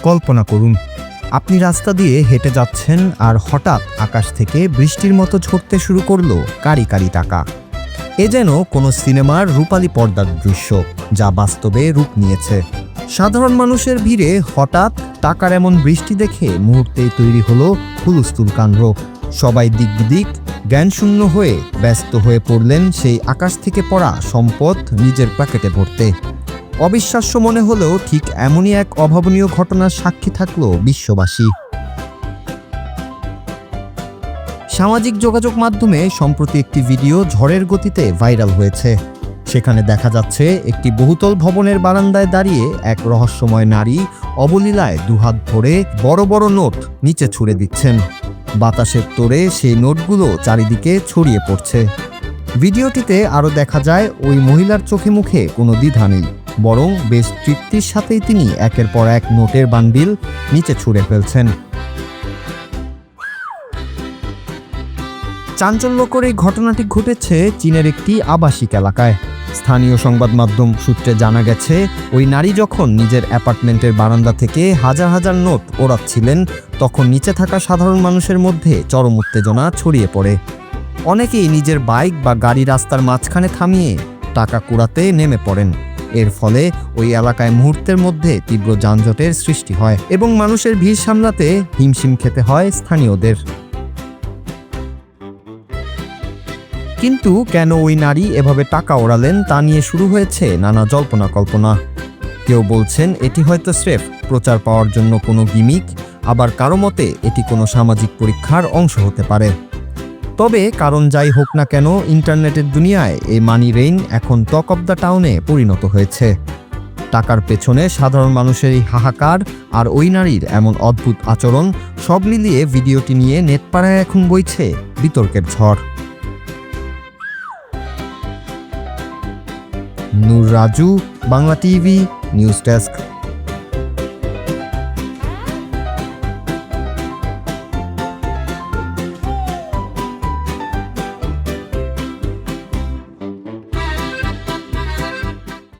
কল্পনা করুন, আপনি রাস্তা দিয়ে হেঁটে যাচ্ছেন আর হঠাৎ আকাশ থেকে বৃষ্টির মতো ঝরতে শুরু করলো কারি কারি টাকা। এ যেন কোনো সিনেমার রূপালী পর্দার দৃশ্য, যা বাস্তবে রূপ নিয়েছে। সাধারণ মানুষের ভিড়ে হঠাৎ টাকার এমন বৃষ্টি দেখে মুহূর্তেই তৈরি হলো হুলস্থুল কাণ্ড। সবাই দিক দিক জ্ঞানশূন্য হয়ে ব্যস্ত হয়ে পড়লেন সেই আকাশ থেকে পড়া সম্পদ নিজের প্যাকেটে ভরতে। অবিশ্বাস্য মনে হলেও ঠিক এমনই এক অভাবনীয় ঘটনার সাক্ষী থাকলো বিশ্ববাসী। সামাজিক যোগাযোগ মাধ্যমে সম্প্রতি একটি ভিডিও ঝড়ের গতিতে ভাইরাল হয়েছে। সেখানে দেখা যাচ্ছে একটি বহুতল ভবনের বারান্দায় দাঁড়িয়ে এক রহস্যময় নারী অবলীলায় দুহাত ভরে বড় বড় নোট নিচে ছুঁড়ে দিচ্ছেন। বাতাসের তোড়ে সেই নোটগুলো চারিদিকে ছড়িয়ে পড়ছে। ভিডিওটিতে আরও দেখা যায় ওই মহিলার চোখে মুখে কোনো দ্বিধা নেই, বরং বেশ তৃপ্তির সাথেই তিনি একের পর এক নোটের বান্ডিল নিচে ছুঁড়ে ফেলছেন। চাঞ্চল্যকর এই ঘটনাটি ঘটেছে চীনের একটি আবাসিক এলাকায়। স্থানীয় সংবাদ মাধ্যম সূত্রে জানা গেছে, ওই নারী যখন নিজের অ্যাপার্টমেন্টের বারান্দা থেকে হাজার হাজার নোট ওড়াচ্ছিলেন, তখন নিচে থাকা সাধারণ মানুষের মধ্যে চরম উত্তেজনা ছড়িয়ে পড়ে। অনেকেই নিজের বাইক বা গাড়ি রাস্তার মাঝখানে থামিয়ে টাকা কুড়াতে নেমে পড়েন। এর ফলে ওই এলাকায় মুহূর্তের মধ্যে তীব্র যানজটের সৃষ্টি হয় এবং মানুষের ভিড় সামলাতে হিমশিম খেতে হয় স্থানীয়দের। কিন্তু কেন ওই নারী এভাবে টাকা ওড়ালেন তা নিয়ে শুরু হয়েছে নানা জল্পনা কল্পনা। কেউ বলছেন এটি হয়তো স্রেফ প্রচার পাওয়ার জন্য কোনো গিমিক, আবার কারো মতে এটি কোনো সামাজিক পরীক্ষার অংশ হতে পারে। তবে কারণ যাই হোক না কেন, ইন্টারনেটের দুনিয়ায় এই মানি রেইন এখন টক অব দ্য টাউনে পরিণত হয়েছে। টাকার পেছনে সাধারণ মানুষের এই হাহাকার আর ওই নারীর এমন অদ্ভুত আচরণ, সব মিলিয়ে ভিডিওটি নিয়ে নেটপাড়ায় এখন বইছে বিতর্কের ঝড়। Nur Raju, Bangla TV, news desk.